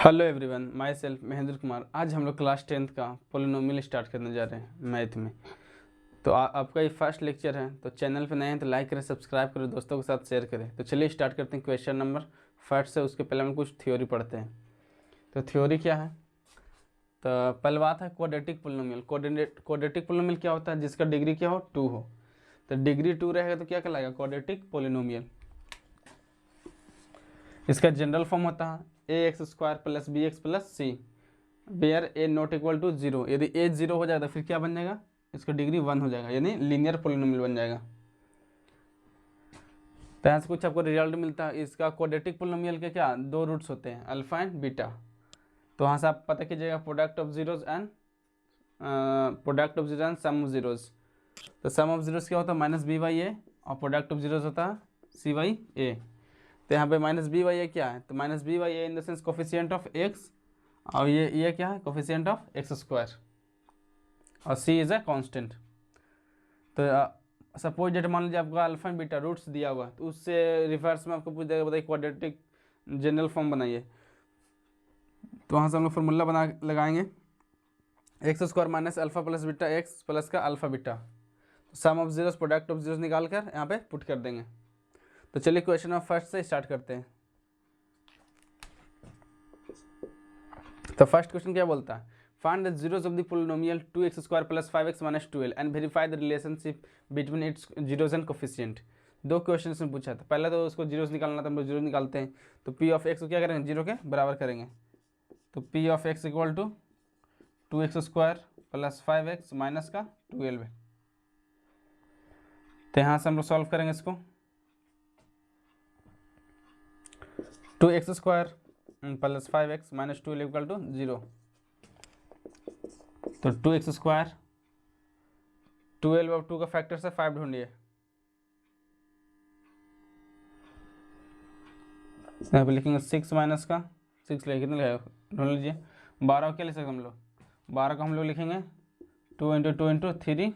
Hello everyone, my self Mahendra Kumar. आज हम लोग क्लास 10th का पोलिनोमियल स्टार्ट करने जा रहे हैं मैथ में। तो आपका ये फर्स्ट लेक्चर है, तो चैनल पे नए हैं तो लाइक करें, सब्सक्राइब करें, दोस्तों के साथ शेयर करें। तो चलिए स्टार्ट करते हैं क्वेश्चन नंबर फर्स्ट से। उसके पहले हम कुछ थ्योरी पढ़ते हैं। तो थ्योरी क्या है? तो पहले बात है क्वाड्रेटिक पोलिनोमियल। क्वाड्रेटिक पोलिनोमियल क्या होता है? जिसका डिग्री क्या हो, 2 हो। तो डिग्री 2 रहेगा तो क्या कहलाएगा? Quadratic polynomial. इसका जनरल फॉर्म होता है ax² + bx + c where a not equal to 0। यदि a 0 हो जाएगा तो फिर क्या बन जाएगा? इसका डिग्री 1 हो जाएगा, यानी लीनियर पोलिनोमियल बन जाएगा। तो यहाँ से कुछ आपको रिजल्ट मिलता है। इसका क्वाड्रेटिक पोलिनोमियल के क्या 2 रूट्स होते हैं, अल्फा एंड बीटा। तो वहाँ से आप पता कीजिएगा product of zeros and sum of zeros. तो सम ऑफ जीरोज क्या होता है? -b/a, और प्रोडक्ट ऑफ जीरोज होता है c/a। तो यहाँ पे -b/a क्या है? तो -b/a in the sense coefficient of x, और ये क्या है? कोफिशिएंट ऑफ x², और c इज़ अ कांस्टेंट। तो सपोज डेट मान लीजिए आपका अल्फा एंड बीटा रूट्स दिया हुआ, तो उससे रिवर्स में आपको पूछ देगा, बताइए क्वाड्रेटिक जनरल फॉर्म बनाइए। तो वहाँ से हम लोग फॉर्मूला बना लगाएंगे x² - alpha + beta x plus का alpha beta. Sum of zeros product of zeros निकाल कर यहाँ पे पुट कर देंगे। तो चलिए क्वेश्चन नंबर फर्स्ट से स्टार्ट करते हैं। तो फर्स्ट क्वेश्चन क्या बोलता है? Find the zeros of the polynomial 2x² + 5x - 12 and verify the relationship between its zeros and coefficient. दो क्वेश्चन इसमें पूछा था। पहले तो उसको जीरोस निकालना था, हम लोग जीरो निकालते हैं। तो p ऑफ x को क्या करेंगे? जीरो के बराबर करेंगे। तो p of x equal to 2x² + 5x - 12। तो यहाँ से हम लोग सॉल्व करेंगे इसको। 2x² + 5x - 12 = 0। तो 2x², 12 और 2 का फैक्टर से 5 ढूंढिए। यहाँ पे लिखेंगे 6 माइनस का 6 ले कितने लगेगा? ढूंढ लीजिए। 12 को क्या लिख सकते हम लोग? 12 को हम लोग लिखेंगे 2 × 2 × 3,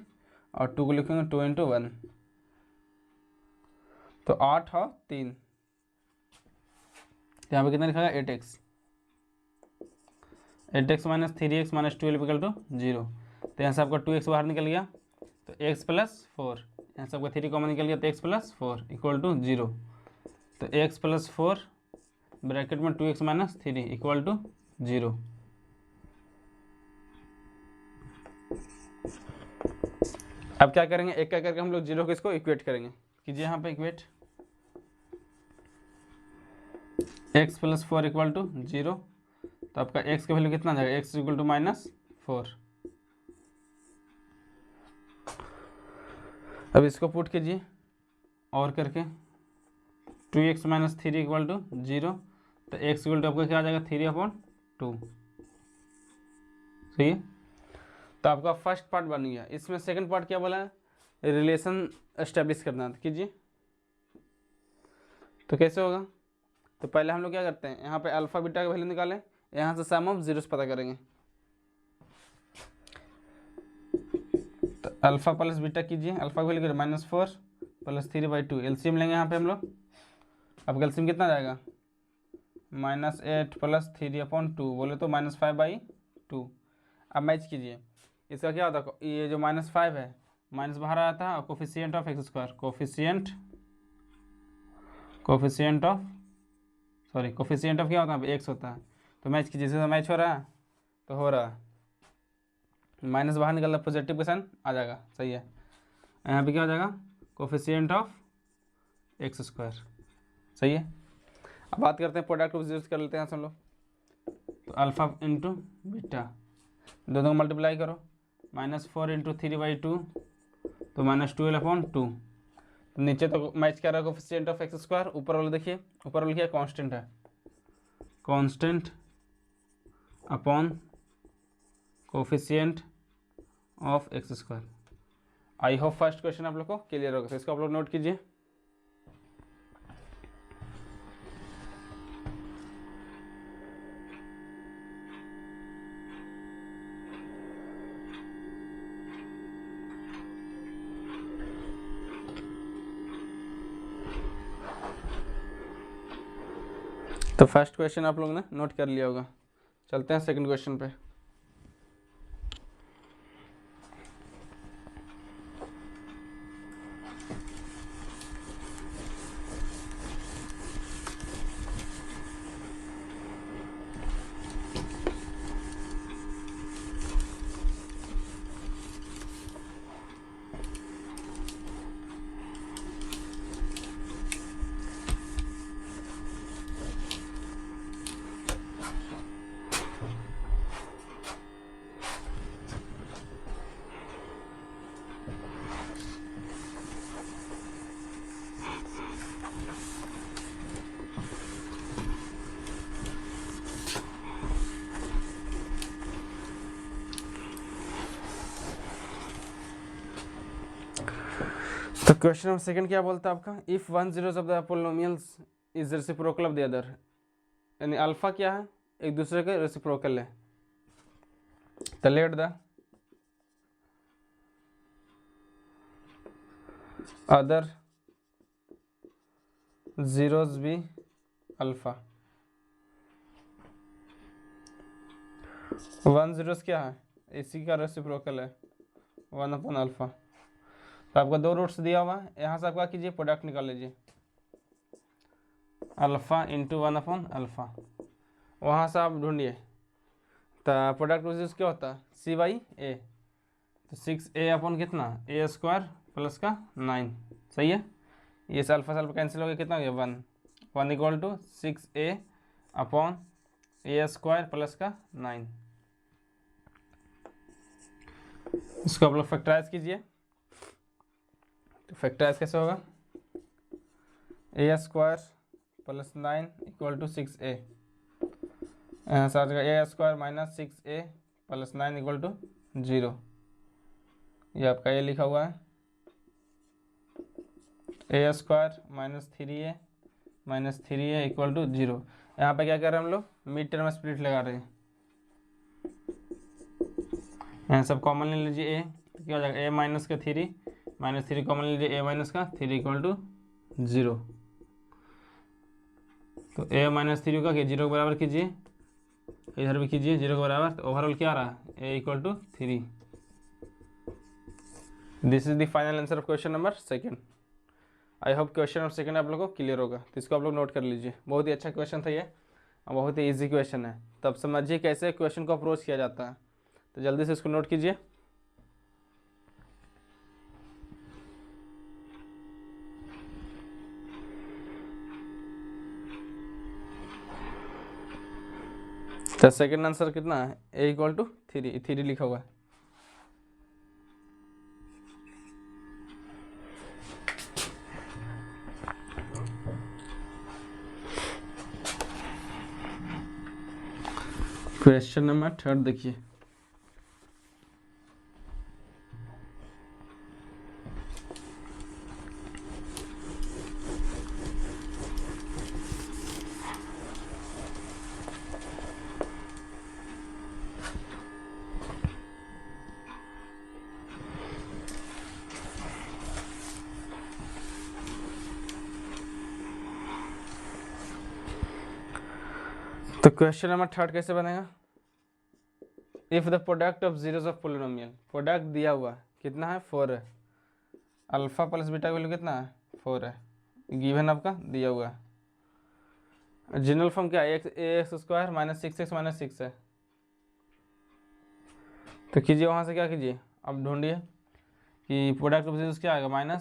और 2 को लिखेंगे 2 × 1। तो 8 और 3, यहाँ पे कितना लिखा? 8x। 8x - 3x - 12 = 0। तो यहाँ से आपका 2x बाहर निकल गया, तो x + 4। यहाँ से आपका 3 कॉमन निकल गया, तो x + 4 = 0। तो x + 4 ब्रैकेट में 2x - 3 = 0। अब क्या करेंगे? एक क्या करके हम लोग जीरो को इसको इक्वेट करेंगे। कीजिए यहाँ पे इक्वेट। x + 4 = 0। तो आपका x का वैल्यू कितना जाएगा? x = -4। अब इसको पुट कीजिए और करके 2x - 3 = 0। तो x आपका क्या आ जाएगा? 3/2। सही है। तो आपका फर्स्ट पार्ट बन गया। इसमें सेकंड पार्ट क्या बोला है? रिलेशन एस्टेब्लिश करना। तो कीजिए। तो कैसे होगा? तो पहले हम लोग क्या करते हैं, यहाँ पे अल्फा बीटा का वैल्यू निकालें, यहाँ से सम ऑफ जीरोस पता करेंगे। तो अल्फा + बीटा कीजिए। अल्फा का वैल्यू करें -4 + 3/2। एलसीएम लेंगे यहाँ पे हम लोग। अब एलसीएम कितना जाएगा? -8 + 3/2, बोले तो -5/2। अब मैच कीजिए। इसका क्या होता है? ये जो -5 है, माइनस बाहर आया था, और coefficient of x², coefficient of क्या होता है? x होता है। तो मैच कीजिए। जैसे मैच हो रहा है तो हो रहा है, माइनस बाहर निकल रहा, पॉजिटिव का साइन आ जाएगा। सही है। यहाँ पे क्या हो जाएगा? Coefficient of x²। सही है। अब बात करते हैं प्रोडक्ट ऑफ जीरोस कर लेते हैं हम लोग। तो अल्फा × बीटा, दोनों को मल्टीप्लाई करो। -4 × 3/2, तो -12/2। तो नीचे तो मैच कर रहा है कोफिशिएंट ऑफ x²। ऊपर वाला देखिए, ऊपर वाला क्या कांस्टेंट है? Constant upon coefficient of x²। I hope first question आप लोग को क्लियर होगा। तो इसको आप लोग नोट कीजिए। तो फर्स्ट क्वेश्चन आप लोगों ने नोट कर लिया होगा। चलते हैं सेकंड क्वेश्चन पे। तो क्वेश्चन नंबर सेकंड क्या बोलता है आपका, if one zeros of the polynomials is reciprocal of the other, यानी अल्फा क्या है, एक दूसरे के रेसिप्रोकल है। तो let the other zeros be alpha. One zeros क्या है, इसी का रेसिप्रोकल है 1/अल्फा। तो आपको दो रूट्स दिया हुआ है, यहाँ से आपका कीजिए प्रोडक्ट निकाल लीजिए, अल्फ़ा इंटू 1/अल्फ़ा। वहाँ से आप ढूंढिए, तो प्रोडक्ट क्या होता है C/A, तो 6A अपॉन कितना A² प्लस का 9, सही है। ये से अल्फ़ा कैंसिल हो गया, कितना हो गया 1 equal to 6A upon A² plus का 9। इसको आप लोग फैक्टराइज कीजिए, तो फैक्टराइज कैसे होगा, A² plus 9 equal to 6A, यहाँ से आ जाएगा A² minus 6A plus 9 equal to 0। ये आपका ये लिखा हुआ है A² minus 3A equal to 0। यहाँ पे क्या कर रहे हैं हम लोग, मिड टर्म स्प्लिट लगा रहे हैं, यहाँ सब कॉमन ले लीजिए। A क्या हो जाएगा, A माइनस का 3 माइनस 3 कॉमन लीजिए, A माइनस का 3 इक्वल टू 0। तो A माइनस 3 का 0 के बराबर कीजिए, इधर भी कीजिए 0 के बराबर, तो ओवरऑल क्या आ रहा है A equal to 3। This is the final answer of question number second. I hope question number second आप लोगों को क्लियर होगा, तो इसको आप लोग नोट कर लीजिए। बहुत ही अच्छा क्वेश्चन था ये, बहुत ही ईजी क्वेश्चन है, तब समझिए कैसे क्वेश्चन को अप्रोच किया जाता है। तो जल्दी से इसको नोट कीजिए। तो सेकंड आंसर कितना है, A इक्वल टू 3 लिखा हुआ है। क्वेश्चन नंबर थर्ड देखिए, तो क्वेश्चन नंबर थर्ड कैसे बनेगा, if the product of zeros of polynomial, product दिया हुआ कितना है 4 है, अल्फा प्लस बीटा वैल्यू कितना है 4 है, गिवन आपका दिया हुआ है। जनरल फॉर्म क्या है, ax² माइनस 6x माइनस 6 है। तो कीजिए वहाँ से क्या कीजिए, अब ढूंढिए कि प्रोडक्ट ऑफ जीरोस क्या आएगा,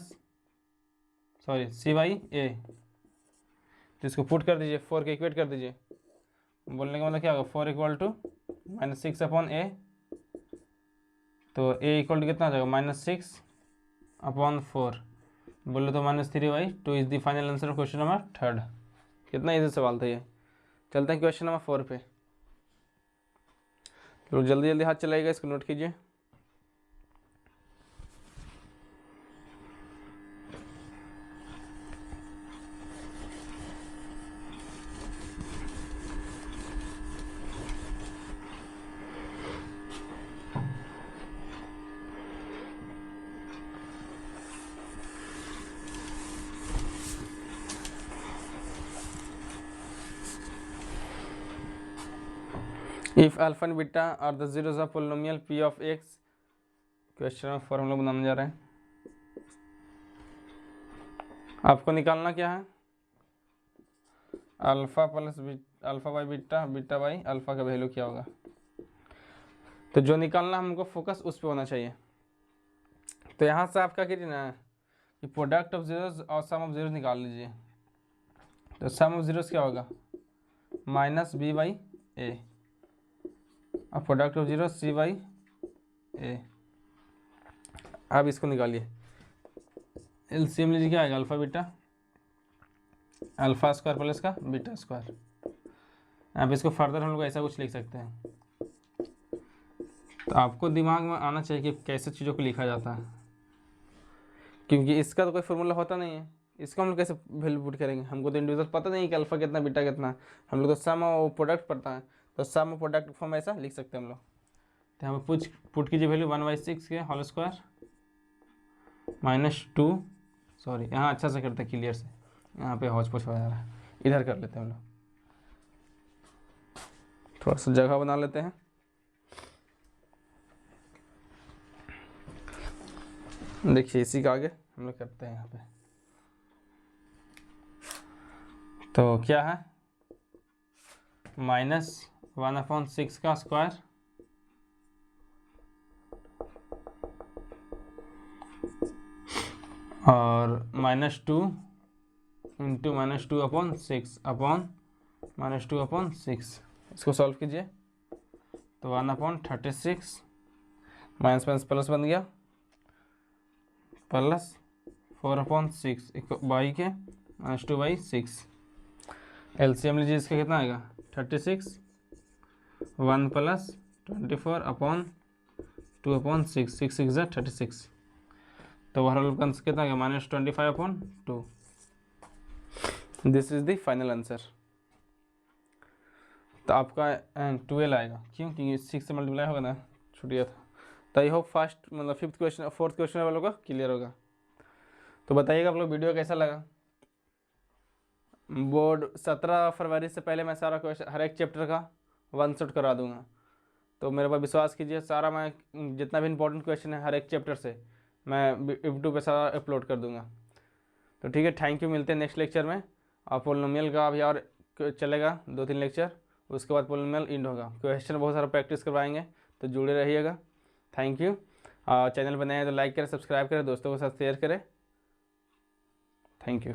C/A। तो इसको पुट कर दीजिए, 4 के इक्वेट कर दीजिए, बोलने का मतलब क्या होगा, 4 equal to minus 6 upon A, तो A इक्वल टू कितना आ जाएगा -6 अपॉन 4, बोले तो -3/2 is the final answer of question number third. कितना इजी सवाल था ये। चलते हैं क्वेश्चन नंबर 4 पे, तो जल्दी जल्दी हाथ चलाइएगा, इसको नोट कीजिए। If alpha and beta are the zeros of polynomial P of X, question में फॉर्मूला बनाने जा रहे हैं। आपको निकालना क्या है, alpha plus alpha by beta, beta by alpha का वैल्यू क्या होगा। तो जो निकालना हमको फोकस उस पर होना चाहिए। तो यहाँ से आप क्या कीजिए ना कि प्रोडक्ट ऑफ जीरोस और सम ऑफ जीरोस निकाल लीजिए। तो सम ऑफ जीरोस क्या होगा, माइनस बी बाई ए, और product of zero C by A. अब इसको निकालिए, एलसीएम लीजिए, क्या आएगा, alpha beta, alpha square plus का बीटा स्क्वायर। अब इसको फर्दर हम लोग ऐसा कुछ लिख सकते हैं। तो आपको दिमाग में आना चाहिए कि कैसे चीज़ों को लिखा जाता है, क्योंकि इसका तो कोई फॉर्मूला होता नहीं है। इसको हम लोग कैसे वैल्यू पुट करेंगे, हमको तो इंडिविजुअल पता नहीं कि अल्फा कितना बीटा कितना, हम लोग तो सम और प्रोडक्ट पड़ता है। तो सम और प्रोडक्ट फॉर्म ऐसा लिख सकते हैं हम लोग। तो यहाँ पर पुट कीजिए वैल्यू 1/6 के होल स्क्वायर -2, सॉरी यहाँ अच्छा से करते हैं क्लियर से, यहाँ पे हौच पौच हो जा रहा है, इधर कर लेते हैं हम लोग, थोड़ा सा जगह बना लेते हैं। देखिए इसी का आगे हम लोग करते हैं यहाँ पे। तो क्या है, -1/6 का स्क्वायर और -2 इंटू -2/6 अपॉन -2/6। इसको सॉल्व कीजिए तो 1/36 माइनस माइनस प्लस बन गया, प्लस 4/6 बाई के -2/6। एलसीएम लीजिए, इसका कितना आएगा 36, 1 + 24/2/6, 6 6 = 36। तो ओवरऑल आंसर कितना आएगा -25/2। This is the final answer. तो आपका 12 आएगा, क्यों, क्योंकि 6 से मल्टीप्लाई होगा ना, छूट गया था। तो आई होप फर्स्ट मतलब फोर्थ क्वेश्चन वालों का क्लियर होगा। तो बताइएगा आप लोग वीडियो कैसा लगा। बोर्ड 17 फरवरी से पहले मैं सारा क्वेश्चन हर एक चैप्टर का 1 शॉट करा दूंगा। तो मेरे पर विश्वास कीजिए, सारा मैं जितना भी इंपॉर्टेंट क्वेश्चन है हर एक चैप्टर से मैं यूट्यूब पे सारा अपलोड कर दूंगा। तो ठीक है, थैंक यू, मिलते हैं नेक्स्ट लेक्चर में। और पोलिनोमियल का अभी और चलेगा 2-3 लेक्चर, उसके बाद पोलिनोमियल एंड होगा। क्वेश्चन बहुत सारा प्रैक्टिस करवाएंगे, तो जुड़े रहिएगा। Thank you. चैनल बनाए तो लाइक करें, सब्सक्राइब करें, दोस्तों के साथ शेयर करें। Thank you.